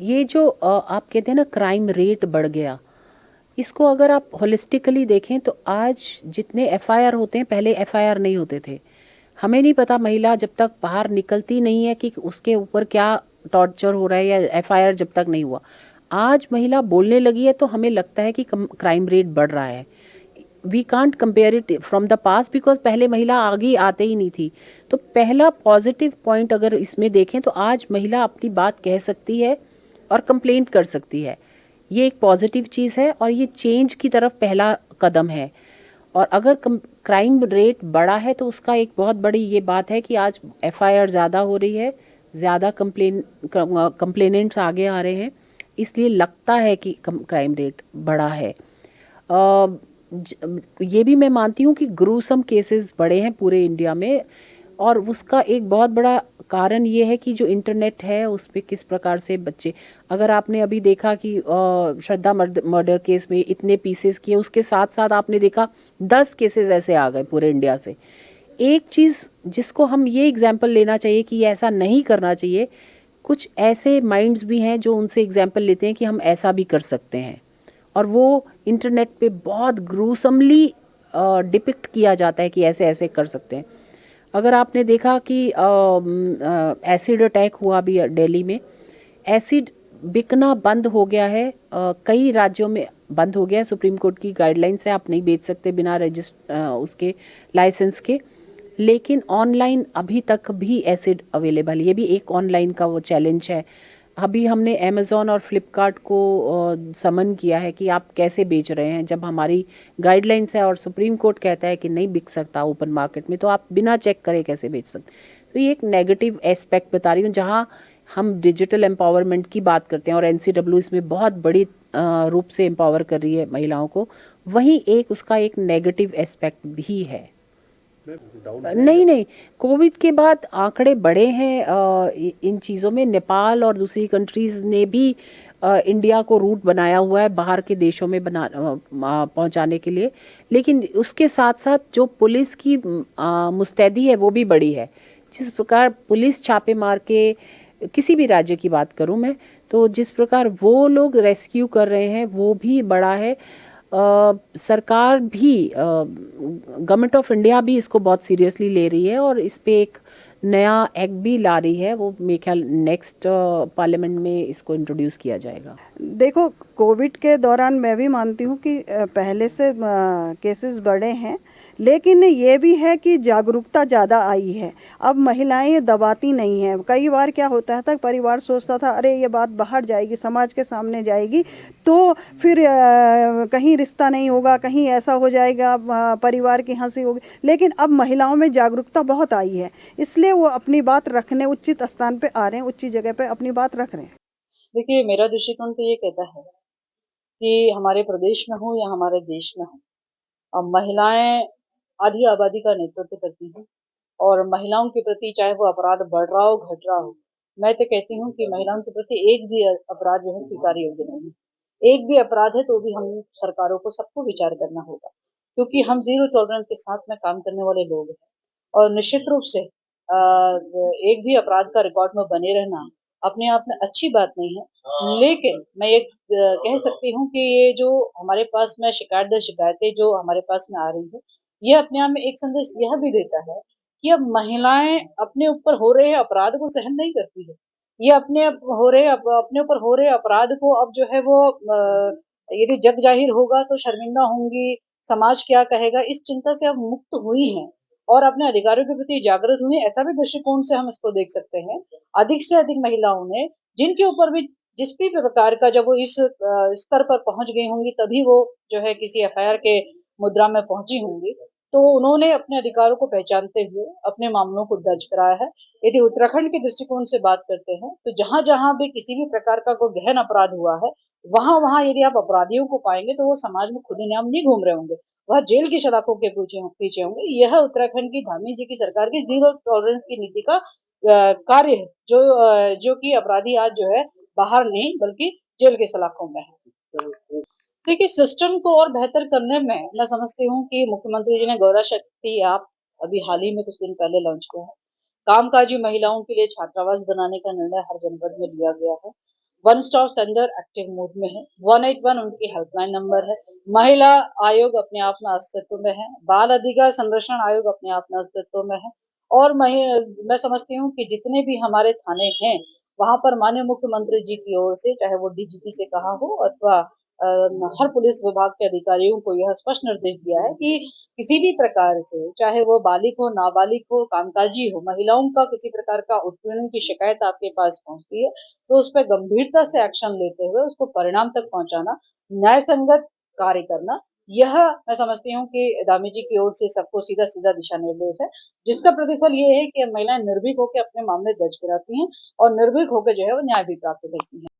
ये जो आप कहते हैं ना क्राइम रेट बढ़ गया, इसको अगर आप होलिस्टिकली देखें तो आज जितने एफआईआर होते हैं पहले एफआईआर नहीं होते थे। हमें नहीं पता महिला जब तक बाहर निकलती नहीं है कि उसके ऊपर क्या टॉर्चर हो रहा है, या एफआईआर जब तक नहीं हुआ। आज महिला बोलने लगी है तो हमें लगता है कि क्राइम रेट बढ़ रहा है। We can't compare it from the past because पहले महिला आगे आते ही नहीं थी। तो पहला पॉजिटिव पॉइंट अगर इसमें देखें तो आज महिला अपनी बात कह सकती है और कंप्लेंट कर सकती है। ये एक पॉजिटिव चीज़ है और ये चेंज की तरफ पहला कदम है। और अगर क्राइम रेट बढ़ा है तो उसका एक बहुत बड़ी ये बात है कि आज एफआईआर ज़्यादा हो रही है, ज़्यादा कंप्लेनेंट्स आगे आ रहे हैं, इसलिए लगता है कि क्राइम रेट बढ़ा है। ये भी मैं मानती हूँ कि ग्रूसम केसेस बढ़े हैं पूरे इंडिया में, और उसका एक बहुत बड़ा कारण ये है कि जो इंटरनेट है उस पे किस प्रकार से बच्चे, अगर आपने अभी देखा कि श्रद्धा मर्डर केस में इतने पीसेस किए, उसके साथ साथ आपने देखा 10 केसेस ऐसे आ गए पूरे इंडिया से। एक चीज़ जिसको हम ये एग्जाम्पल लेना चाहिए कि ऐसा नहीं करना चाहिए, कुछ ऐसे माइंड्स भी हैं जो उनसे एग्जाम्पल लेते हैं कि हम ऐसा भी कर सकते हैं, और वो इंटरनेट पे बहुत ग्रूसमली डिपिक्ट किया जाता है कि ऐसे ऐसे कर सकते हैं। अगर आपने देखा कि एसिड अटैक हुआ भी दिल्ली में, एसिड बिकना बंद हो गया है, कई राज्यों में बंद हो गया है। सुप्रीम कोर्ट की गाइडलाइन से आप नहीं बेच सकते बिना उसके लाइसेंस के, लेकिन ऑनलाइन अभी तक भी एसिड अवेलेबल, ये भी एक ऑनलाइन का वो चैलेंज है। अभी हमने अमेज़ॉन और फ्लिपकार्ट को समन किया है कि आप कैसे बेच रहे हैं, जब हमारी गाइडलाइंस है और सुप्रीम कोर्ट कहता है कि नहीं बिक सकता ओपन मार्केट में, तो आप बिना चेक करे कैसे बेच सकते। तो ये एक नेगेटिव एस्पेक्ट बता रही हूँ, जहाँ हम डिजिटल एम्पावरमेंट की बात करते हैं और एनसीडब्ल्यू इसमें बहुत बड़ी रूप से एम्पावर कर रही है महिलाओं को, वहीं एक उसका एक नेगेटिव एस्पेक्ट भी है। नहीं नहीं, कोविड के बाद आंकड़े बढ़े हैं इन चीज़ों में। नेपाल और दूसरी कंट्रीज ने भी इंडिया को रूट बनाया हुआ है बाहर के देशों में पहुंचाने के लिए, लेकिन उसके साथ साथ जो पुलिस की मुस्तैदी है वो भी बड़ी है। जिस प्रकार पुलिस छापे मार के, किसी भी राज्य की बात करूं मैं, तो जिस प्रकार वो लोग रेस्क्यू कर रहे हैं वो भी बड़ा है। सरकार भी, गवर्नमेंट ऑफ इंडिया भी इसको बहुत सीरियसली ले रही है और इस पे एक नया एक्ट भी ला रही है। वो मेरे ख्याल नेक्स्ट पार्लियामेंट में इसको इंट्रोड्यूस किया जाएगा। देखो, कोविड के दौरान मैं भी मानती हूँ कि पहले से केसेस बढ़े हैं, लेकिन ये भी है कि जागरूकता ज़्यादा आई है। अब महिलाएं दबाती नहीं हैं। कई बार क्या होता था, परिवार सोचता था अरे ये बात बाहर जाएगी, समाज के सामने जाएगी, तो फिर कहीं रिश्ता नहीं होगा, कहीं ऐसा हो जाएगा, परिवार की हंसी होगी। लेकिन अब महिलाओं में जागरूकता बहुत आई है, इसलिए वो अपनी बात रखने उचित स्थान पे आ रहे हैं, उचित जगह पे अपनी बात रख रहे हैं। देखिए, मेरा दृष्टिकोण तो ये कहता है कि हमारे प्रदेश में हो या हमारे देश में हो, महिलाएं आधी आबादी का नेतृत्व करती हैं। और महिलाओं के प्रति चाहे वो अपराध बढ़ रहा हो घट रहा हो, मैं तो कहती हूँ कि महिलाओं के प्रति एक भी अपराध जो है स्वीकार्य योग्य नहीं है। एक भी अपराध है तो भी हम सरकारों को सबको विचार करना होगा, क्योंकि हम जीरो टॉलरेंस के साथ में काम करने वाले लोग हैं। और निश्चित रूप से एक भी अपराध का रिकॉर्ड में बने रहना अपने आप में अच्छी बात नहीं है। लेकिन मैं ये कह सकती हूँ कि ये जो हमारे पास में शिकायत दर शिकायतें जो हमारे पास में आ रही है, ये अपने आप में एक संदेश यह भी देता है कि अब महिलाएं अपने ऊपर हो रहे अपराध को सहन नहीं करती है। ये अपने ऊपर हो रहे अपराध को अब जो है वो यदि जग जाहिर होगा तो शर्मिंदा होंगी, समाज क्या कहेगा, इस चिंता से अब मुक्त हुई हैं और अपने अधिकारों के प्रति जागृत हुई हैं। ऐसा भी दृष्टिकोण से हम इसको देख सकते हैं। अधिक से अधिक महिलाओं ने, जिनके ऊपर भी जिस भी प्रकार का, जब वो इस स्तर पर पहुंच गई होंगी तभी वो जो है किसी एफआईआर के मुद्रा में पहुंची होंगी, तो उन्होंने अपने अधिकारों को पहचानते हुए अपने मामलों को दर्ज कराया है। यदि उत्तराखंड के दृष्टिकोण से बात करते हैं तो जहां जहां भी किसी भी प्रकार का कोई गहन अपराध हुआ है, वहां वहां यदि आप अपराधियों को पाएंगे तो वो समाज में खुलेआम नहीं घूम रहे होंगे, वह जेल की सलाखों के पीछे पीछे होंगे। यह उत्तराखंड की धामी जी की सरकार की जीरो टॉलरेंस की नीति का कार्य है, जो कि अपराधी आज जो है बाहर नहीं बल्कि जेल के सलाखों में है। देखिए, सिस्टम को और बेहतर करने में मैं समझती हूँ कि मुख्यमंत्री जी ने गौरा शक्ति ऐप अभी हाल ही में कुछ दिन पहले लॉन्च किया है। कामकाजी महिलाओं के लिए छात्रावास बनाने का निर्णय हर जनपद में लिया गया है। One stop centre active mode में है। 181 उनकी हेल्पलाइन नंबर है। महिला आयोग अपने आप में अस्तित्व में है। बाल अधिकार संरक्षण आयोग अपने आप में अस्तित्व में है। और मैं समझती हूँ कि जितने भी हमारे थाने हैं, वहां पर माननीय मुख्यमंत्री जी की ओर से, चाहे वो डीजीपी से कहा हो अथवा हर पुलिस विभाग के अधिकारियों को यह स्पष्ट निर्देश दिया है कि किसी भी प्रकार से, चाहे वो बालिग हो, नाबालिग हो, कामकाजी हो, महिलाओं का किसी प्रकार का उत्पीड़न की शिकायत आपके पास पहुंचती है, तो उस पर गंभीरता से एक्शन लेते हुए उसको परिणाम तक पहुंचाना, न्याय संगत कार्य करना, यह मैं समझती हूँ कि दामी जी की ओर से सबको सीधा सीधा दिशा निर्देश है, जिसका प्रतिफल ये है कि महिलाएं निर्भीक होकर अपने मामले दर्ज कराती हैं और निर्भीक होकर जो है वो न्याय भी प्राप्त करती हैं।